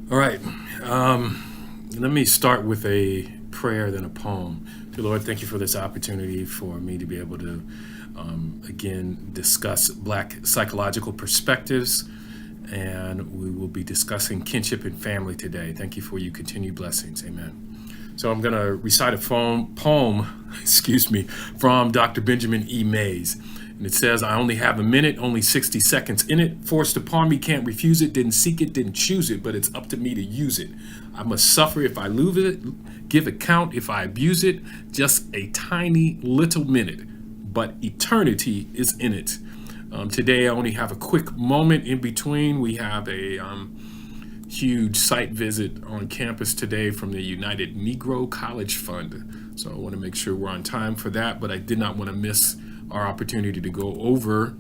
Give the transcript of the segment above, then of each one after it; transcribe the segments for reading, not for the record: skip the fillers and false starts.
All right. Let me start with a prayer, then a poem. Dear Lord, thank you for this opportunity for me to be able to, again, discuss Black psychological perspectives. And we will be discussing kinship and family today. Thank you for your continued blessings. Amen. So I'm going to recite a poem, excuse me, from Dr. Benjamin E. Mays. And it says, I only have a minute, only 60 seconds in it. Forced upon me, can't refuse it. Didn't seek it, didn't choose it, but it's up to me to use it. I must suffer if I lose it, give account if I abuse it. Just a tiny little minute, but eternity is in it. Today, I only have a quick moment in between. We have a huge site visit on campus today from the United Negro College Fund. So I want to make sure we're on time for that, but I did not want to miss our opportunity to go over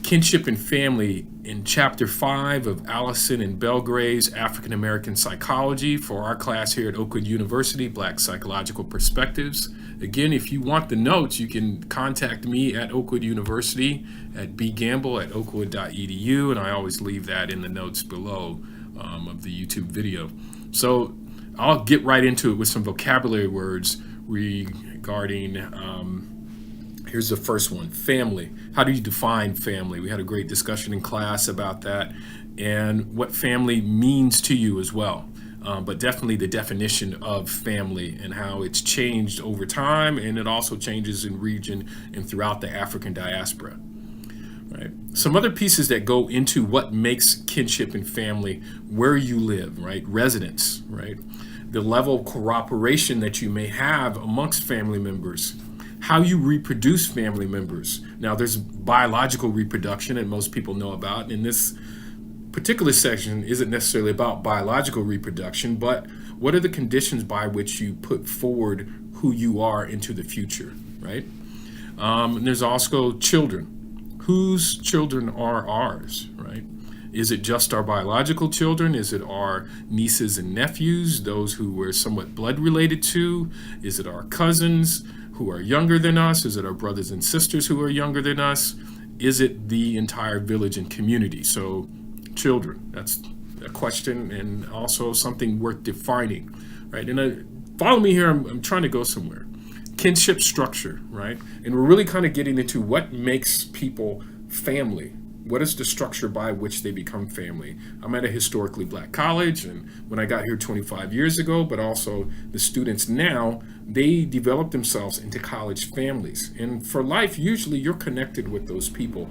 kinship and family in chapter 5 of Allison and Belgrave's African American Psychology for our class here at Oakwood University, Black Psychological Perspectives. Again, if you want the notes, you can contact me at Oakwood University at bgamble@oakwood.edu, and I always leave that in the notes below of the YouTube video. So I'll get right into it with some vocabulary words regarding, here's the first one, family. How do you define family? We had a great discussion in class about that and what family means to you as well. But definitely the definition of family and how it's changed over time, and it also changes in region and throughout the African diaspora. Right. Some other pieces that go into what makes kinship and family: where you live, right? Residence, right? The level of cooperation that you may have amongst family members, how you reproduce family members. Now, there's biological reproduction that most people know about. In this particular section isn't necessarily about biological reproduction, but what are the conditions by which you put forward who you are into the future, right? And there's also children. Whose children are ours, right? Is it just our biological children? Is it our nieces and nephews, those who we're somewhat blood related to? Is it our cousins who are younger than us? Is it our brothers and sisters who are younger than us? Is it the entire village and community? So children, that's a question and also something worth defining, right? And follow me here, I'm trying to go somewhere. Kinship structure, right? And we're really kind of getting into what makes people family. What is the structure by which they become family? I'm at a historically Black college, and when I got here 25 years ago, but also the students now, they develop themselves into college families. And for life, usually you're connected with those people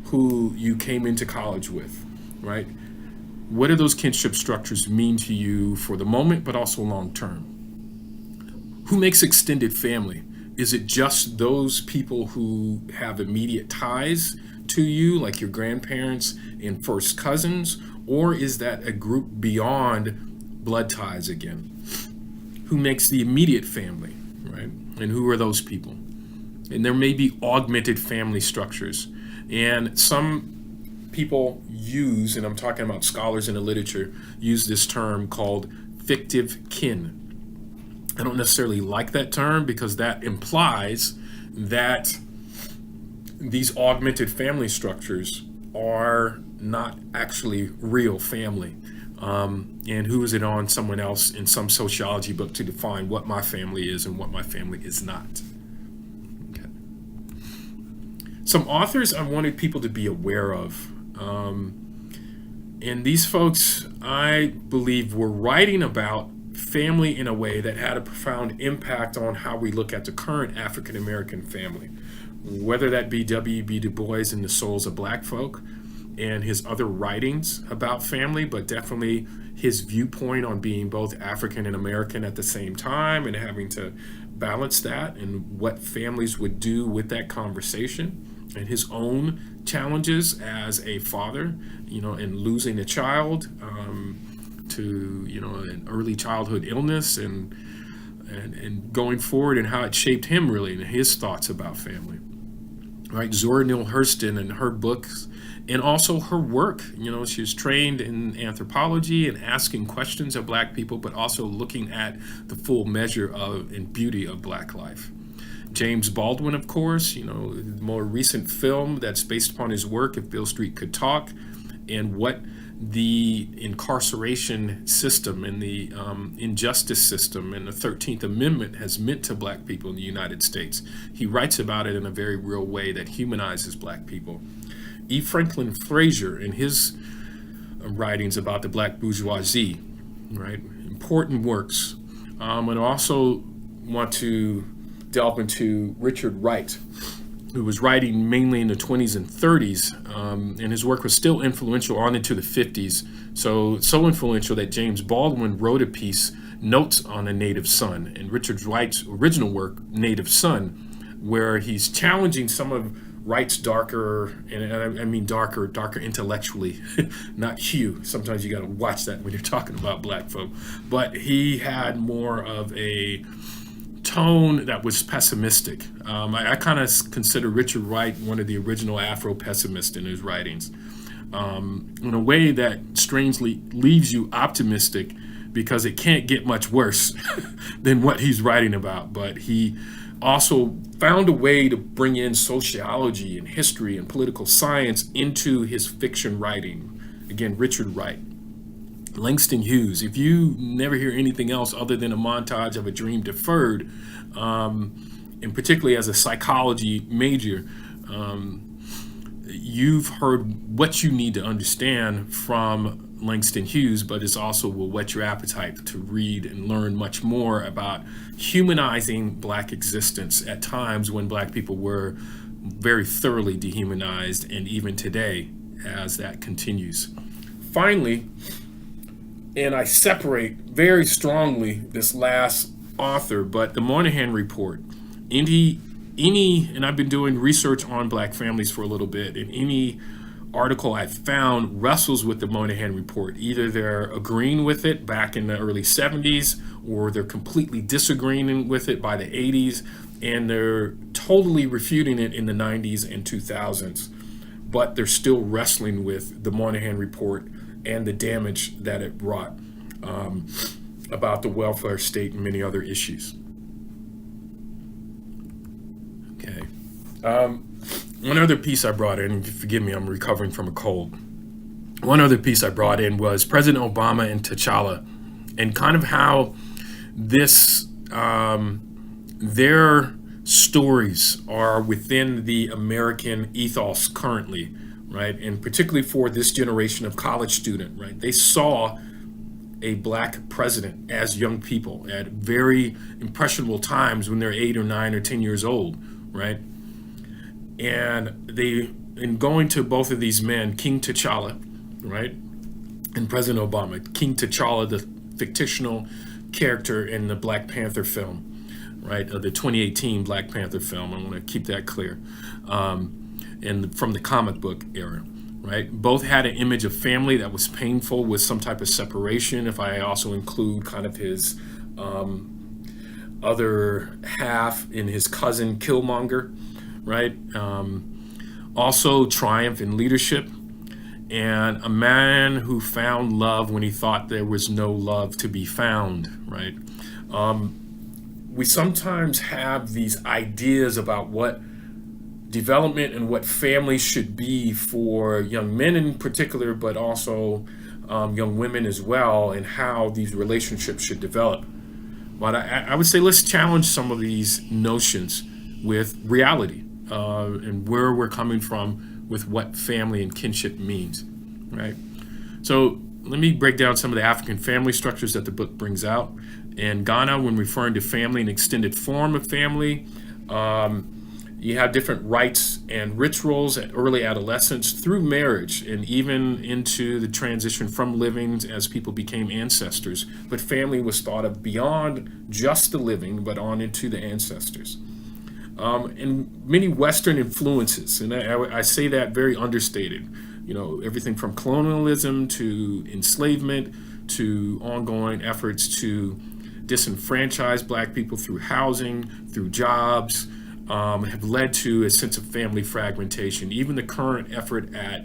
who you came into college with, right? What do those kinship structures mean to you for the moment, but also long term? Who makes extended family? Is it just those people who have immediate ties to you, like your grandparents and first cousins? Or is that a group beyond blood ties again? Who makes the immediate family, right? And who are those people? And there may be augmented family structures. And some people use, and I'm talking about scholars in the literature, use this term called fictive kin. I don't necessarily like that term because that implies that these augmented family structures are not actually real family. And who is it on someone else in some sociology book to define what my family is and what my family is not? Okay. Some authors I wanted people to be aware of. And these folks, I believe, were writing about family in a way that had a profound impact on how we look at the current African American family, whether that be W.E.B. Du Bois and the Souls of Black Folk and his other writings about family, but definitely his viewpoint on being both African and American at the same time and having to balance that and what families would do with that conversation, and his own challenges as a father, and losing a child to an early childhood illness and going forward, and how it shaped him really and his thoughts about family. Right, Zora Neale Hurston and her books, and also her work. She was trained in anthropology and asking questions of Black people, but also looking at the full measure of and beauty of Black life. James Baldwin, of course, the more recent film that's based upon his work, If Beale Street Could Talk, and what the incarceration system and the injustice system and the 13th Amendment has meant to black people in the United States. He writes about it in a very real way that humanizes black people. E. Franklin Frazier, in his writings about the black bourgeoisie, right? Important works. And I also want to delve into Richard Wright, who was writing mainly in the 20s and 30s, and his work was still influential on into the 50s. So influential that James Baldwin wrote a piece, Notes on a Native Son, and Richard Wright's original work, Native Son, where he's challenging some of Wright's darker, and I mean darker intellectually, not hue. Sometimes you got to watch that when you're talking about black folk. But he had more of a tone that was pessimistic. I kind of consider Richard Wright one of the original Afro-pessimists in his writings, in a way that strangely leaves you optimistic because it can't get much worse than what he's writing about. But he also found a way to bring in sociology and history and political science into his fiction writing. Again, Richard Wright. Langston Hughes, if you never hear anything else other than a montage of A Dream Deferred, and particularly as a psychology major, you've heard what you need to understand from Langston Hughes, but it's also will whet your appetite to read and learn much more about humanizing black existence at times when black people were very thoroughly dehumanized, and even today as that continues. Finally, and I separate very strongly this last author, but the Moynihan Report. And I've been doing research on black families for a little bit, and any article I found wrestles with the Moynihan Report. Either they're agreeing with it back in the early 70s, or they're completely disagreeing with it by the 80s, and they're totally refuting it in the 90s and 2000s. But they're still wrestling with the Moynihan Report and the damage that it brought about the welfare state and many other issues. Okay. One other piece I brought in, forgive me, I'm recovering from a cold. One other piece I brought in was President Obama and T'Challa, and kind of how this, their stories are within the American ethos currently, right? And particularly for this generation of college student, right? They saw a black president as young people at very impressionable times when they're 8 or 9 or 10 years old, right? And in going to both of these men, King T'Challa, right, and President Obama, King T'Challa, the fictional character in the Black Panther film, right, the 2018 Black Panther film. I want to keep that clear. And from the comic book era, right? Both had an image of family that was painful with some type of separation. If I also include kind of his other half in his cousin Killmonger, right? Also triumph in leadership, and a man who found love when he thought there was no love to be found, right? We sometimes have these ideas about what development and what family should be for young men in particular, but also young women as well, and how these relationships should develop. But I would say let's challenge some of these notions with reality and where we're coming from with what family and kinship means, right? So let me break down some of the African family structures that the book brings out. In Ghana, when referring to family, an extended form of family, you have different rites and rituals at early adolescence through marriage and even into the transition from living as people became ancestors. But family was thought of beyond just the living, but on into the ancestors. And many Western influences, and I say that very understated, you know, everything from colonialism to enslavement to ongoing efforts to disenfranchise black people through housing, through jobs, have led to a sense of family fragmentation. Even the current effort at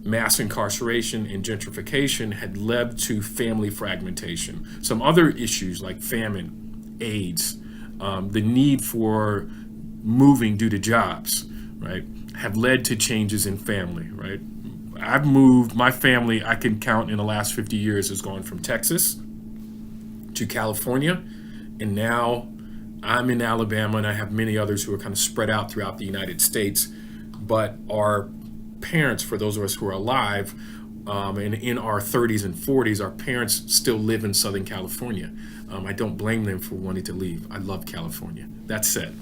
mass incarceration and gentrification had led to family fragmentation. Some other issues like famine, AIDS, the need for moving due to jobs, right, have led to changes in family, right? I've moved, my family, I can count in the last 50 years, has gone from Texas to California, and now I'm in Alabama, and I have many others who are kind of spread out throughout the United States. But our parents, for those of us who are alive, and in our 30s and 40s, our parents still live in Southern California. I don't blame them for wanting to leave. I love California. That said,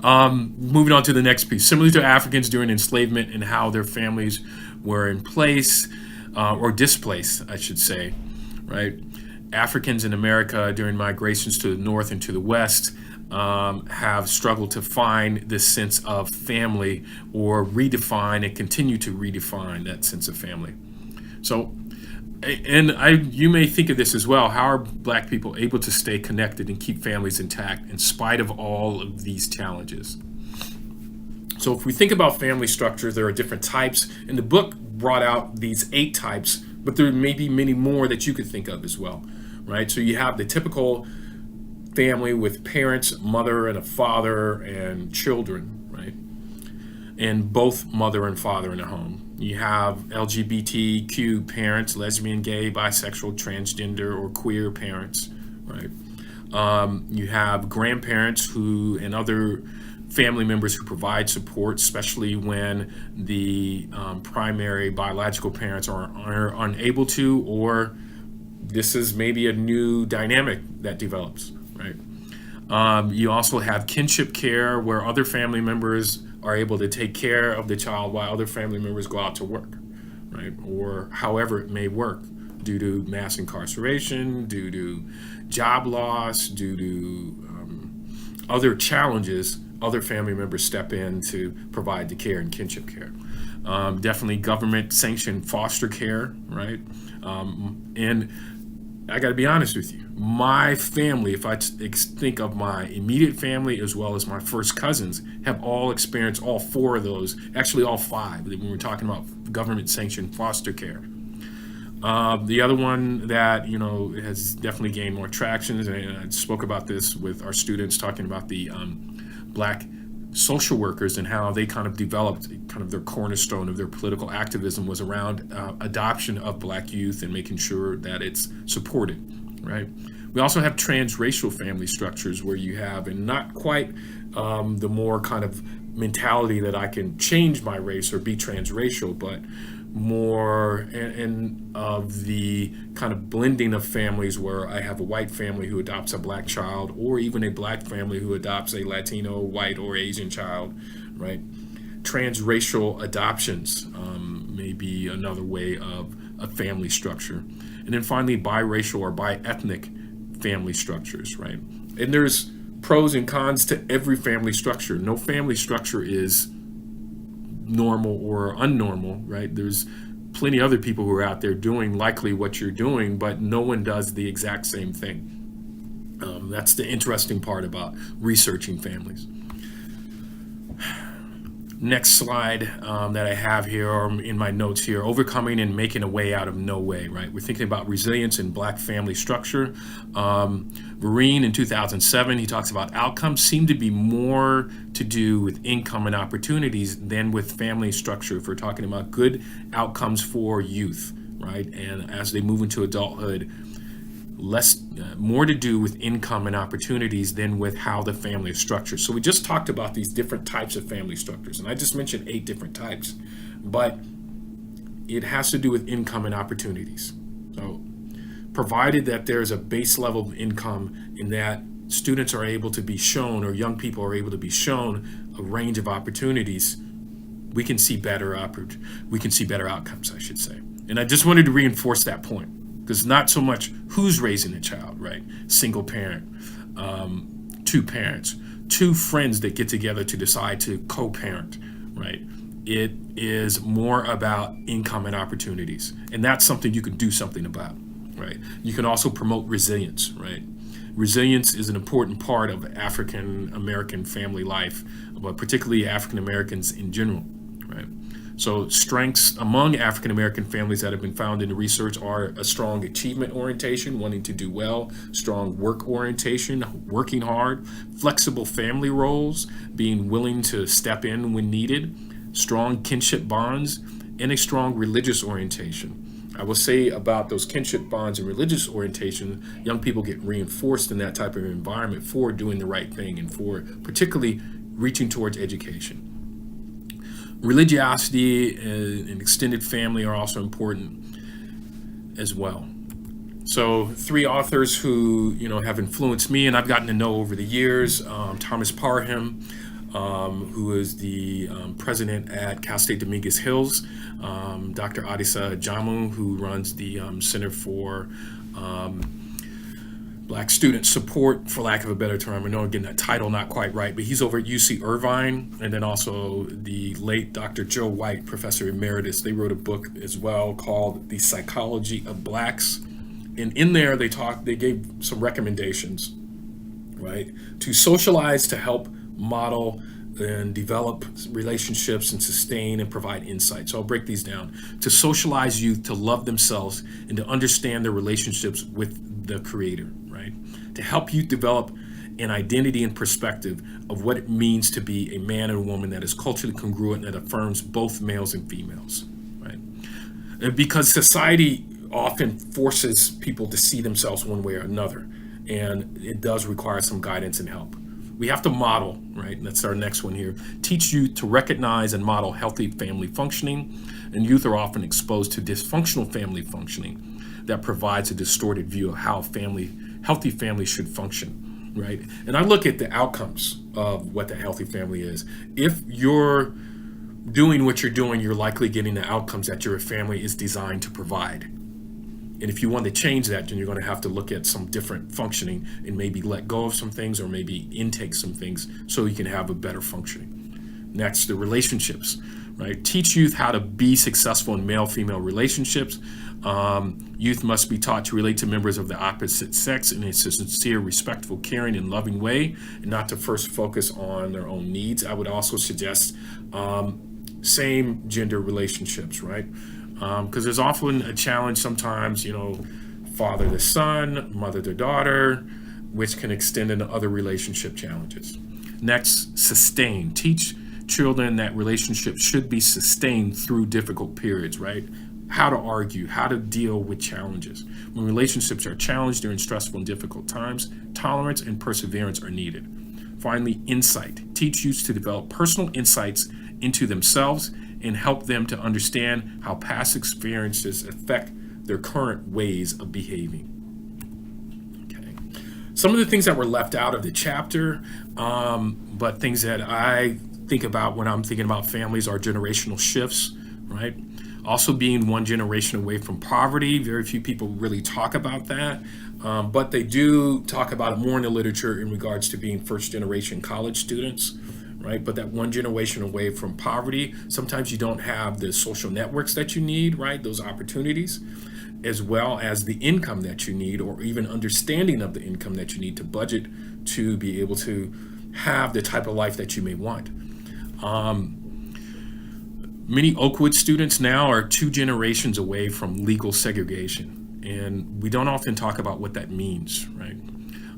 moving on to the next piece. Similar to Africans during enslavement and how their families were in place, or displaced, I should say, right? Africans in America during migrations to the north and to the west have struggled to find this sense of family, or redefine and continue to redefine that sense of family. So, you may think of this as well. How are Black people able to stay connected and keep families intact in spite of all of these challenges? So if we think about family structures, there are different types, and the book brought out these 8 types, but there may be many more that you could think of as well, right? So you have the typical family with parents, mother and a father, and children, right? And both mother and father in the home. You have LGBTQ parents, lesbian, gay, bisexual, transgender, or queer parents, right? You have grandparents and other family members who provide support, especially when the primary biological parents are unable to, or this is maybe a new dynamic that develops, right? You also have kinship care, where other family members are able to take care of the child while other family members go out to work, right? Or however it may work, due to mass incarceration, due to job loss, due to other challenges, other family members step in to provide the care and kinship care. Definitely government sanctioned foster care, right? And I got to be honest with you, my family, if I think of my immediate family as well as my first cousins, have all experienced all 4 of those, actually all 5, when we're talking about government sanctioned foster care. The other one that, has definitely gained more traction, and I spoke about this with our students, talking about the Black social workers and how they kind of developed kind of their cornerstone of their political activism was around adoption of Black youth and making sure that it's supported, right? We also have transracial family structures, where you have, and not quite the more kind of mentality that I can change my race or be transracial, but more and of the kind of blending of families, where I have a white family who adopts a Black child, or even a Black family who adopts a Latino, white, or Asian child, right? Transracial adoptions may be another way of a family structure. And then finally, biracial or bi-ethnic family structures, right? And there's pros and cons to every family structure. No family structure is normal or unnormal, right? There's plenty of other people who are out there doing likely what you're doing, but no one does the exact same thing. That's the interesting part about researching families. Next slide that I have here, or in my notes here, overcoming and making a way out of no way, right? We're thinking about resilience in Black family structure. Vereen in 2007, he talks about outcomes seem to be more to do with income and opportunities than with family structure. If we're talking about good outcomes for youth, right? And as they move into adulthood, more to do with income and opportunities than with how the family is structured. So we just talked about these different types of family structures, and I just mentioned 8 different types, but it has to do with income and opportunities. So provided that there's a base level of income, and that students are able to be shown, or young people are able to be shown, a range of opportunities, we can see better outcomes, I should say. And I just wanted to reinforce that point. Because not so much who's raising a child, right? Single parent, 2 parents, 2 friends that get together to decide to co-parent, right? It is more about income and opportunities. And that's something you can do something about, right? You can also promote resilience, right? Resilience is an important part of African American family life, but particularly African Americans in general, right? So strengths among African American families that have been found in the research are a strong achievement orientation, wanting to do well, strong work orientation, working hard, flexible family roles, being willing to step in when needed, strong kinship bonds, and a strong religious orientation. I will say about those kinship bonds and religious orientation, young people get reinforced in that type of environment for doing the right thing and for particularly reaching towards education. Religiosity and extended family are also important as well. So 3 authors who have influenced me and I've gotten to know over the years: Thomas Parham, who is the president at Cal State Dominguez Hills; Dr. Adisa Jamu, who runs the Center for Black Student Support, for lack of a better term. I know I'm getting that title not quite right, but he's over at UC Irvine. And then also the late Dr. Joe White, Professor Emeritus. They wrote a book as well called The Psychology of Blacks. And in there, they gave some recommendations, right, to socialize, to help model and develop relationships and sustain and provide insight. So I'll break these down. To socialize youth to love themselves and to understand their relationships with the Creator, right? To help youth develop an identity and perspective of what it means to be a man and a woman that is culturally congruent and that affirms both males and females, right? And because society often forces people to see themselves one way or another, and it does require some guidance and help. We have to model, right? And that's our next one here. Teach youth to recognize and model healthy family functioning. And youth are often exposed to dysfunctional family functioning that provides a distorted view of how healthy families should function, right? And I look at the outcomes of what the healthy family is. If you're doing what you're doing, you're likely getting the outcomes that your family is designed to provide. And if you want to change that, then you're going to have to look at some different functioning and maybe let go of some things or maybe intake some things so you can have a better functioning. Next, the relationships, right? Teach youth how to be successful in male-female relationships. Youth must be taught to relate to members of the opposite sex in a sincere, respectful, caring, and loving way, and not to first focus on their own needs. I would also suggest same gender relationships, right? Because there's often a challenge sometimes, father to son, mother to daughter, which can extend into other relationship challenges. Next, sustain. Teach children that relationships should be sustained through difficult periods, right? How to argue, how to deal with challenges. When relationships are challenged during stressful and difficult times, tolerance and perseverance are needed. Finally, insight. Teach youth to develop personal insights into themselves and help them to understand how past experiences affect their current ways of behaving. Okay. Some of the things that were left out of the chapter, but things that I think about when I'm thinking about families are generational shifts, right? Also being one generation away from poverty. Very few people really talk about that, but they do talk about it more in the literature in regards to being first generation college students, right? But that one generation away from poverty, sometimes you don't have the social networks that you need, right? Those opportunities, as well as the income that you need, or even understanding of the income that you need to budget to be able to have the type of life that you may want. Many Oakwood students now are 2 generations away from legal segregation, and we don't often talk about what that means, right?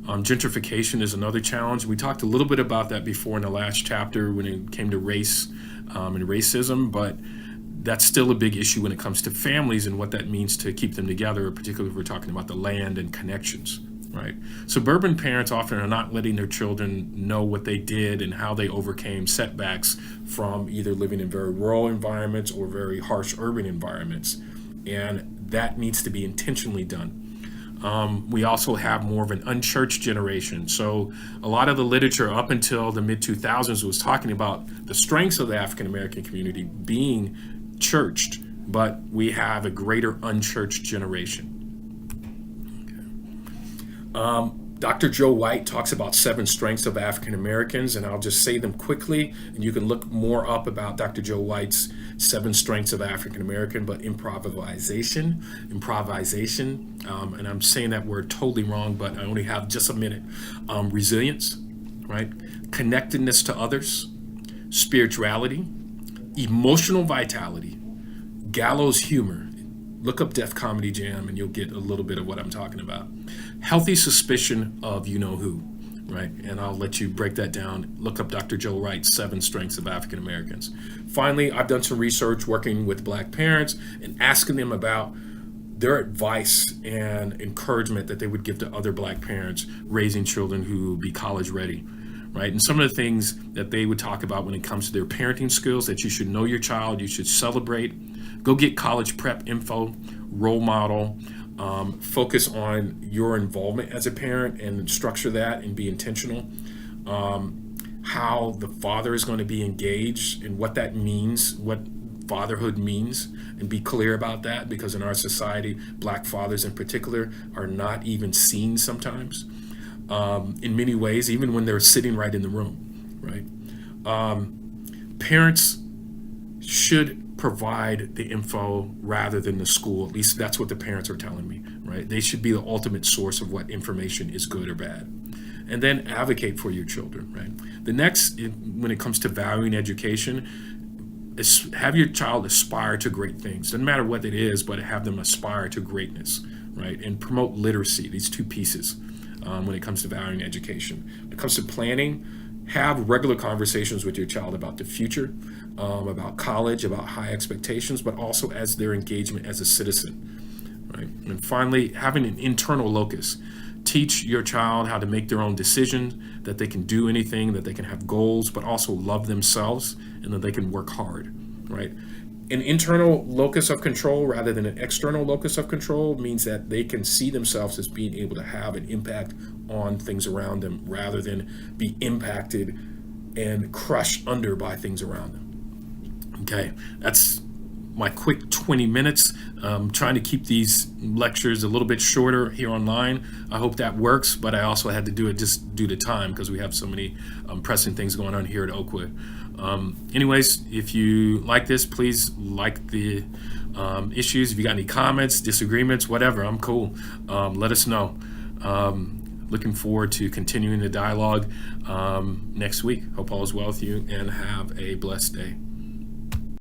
Gentrification is another challenge. We talked a little bit about that before in the last chapter when it came to race and racism, but that's still a big issue when it comes to families and what that means to keep them together, particularly if we're talking about the land and connections, right? Suburban parents often are not letting their children know what they did and how they overcame setbacks from either living in very rural environments or very harsh urban environments, and that needs to be intentionally done. We also have more of an unchurched generation. So a lot of the literature up until the mid-2000s was talking about the strengths of the African American community being churched, but we have a greater unchurched generation. Okay. Dr. Joe White talks about 7 strengths of African Americans, and I'll just say them quickly, and you can look more up about Dr. Joe White's 7 strengths of African American, but improvisation, and I'm saying that word totally wrong, but I only have just a minute. Resilience, right? Connectedness to others, spirituality, emotional vitality, gallows humor. Look up Def Comedy Jam and you'll get a little bit of what I'm talking about. Healthy suspicion of you-know-who, right? And I'll let you break that down. Look up Dr. Joe Wright's 7 Strengths of African Americans. Finally, I've done some research working with Black parents and asking them about their advice and encouragement that they would give to other Black parents raising children who would be college ready, right? And some of the things that they would talk about when it comes to their parenting skills, that you should know your child, you should celebrate, go get college prep info, role model, focus on your involvement as a parent and structure that and be intentional. How the father is going to be engaged and what that means, what fatherhood means, and be clear about that, because in our society, Black fathers in particular are not even seen sometimes, in many ways, even when they're sitting right in the room, right? Parents should provide the info rather than the school. At least that's what the parents are telling me, right? They should be the ultimate source of what information is good or bad. And then advocate for your children, right? The next, when it comes to valuing education, is have your child aspire to great things. Doesn't matter what it is, but have them aspire to greatness, right? And promote literacy, these 2 pieces, when it comes to valuing education. When it comes to planning, have regular conversations with your child about the future, about college, about high expectations, but also as their engagement as a citizen, right? And finally, having an internal locus. Teach your child how to make their own decisions, that they can do anything, that they can have goals, but also love themselves, and that they can work hard, right? An internal locus of control rather than an external locus of control means that they can see themselves as being able to have an impact on things around them rather than be impacted and crushed under by things around them. Okay, that's my quick 20 minutes. Trying to keep these lectures a little bit shorter here online. I hope that works, but I also had to do it just due to time because we have so many pressing things going on here at Oakwood. Anyways, if you like this, please like the issues. If you got any comments, disagreements, whatever, I'm cool. Let us know. Looking forward to continuing the dialogue next week. Hope all is well with you and have a blessed day.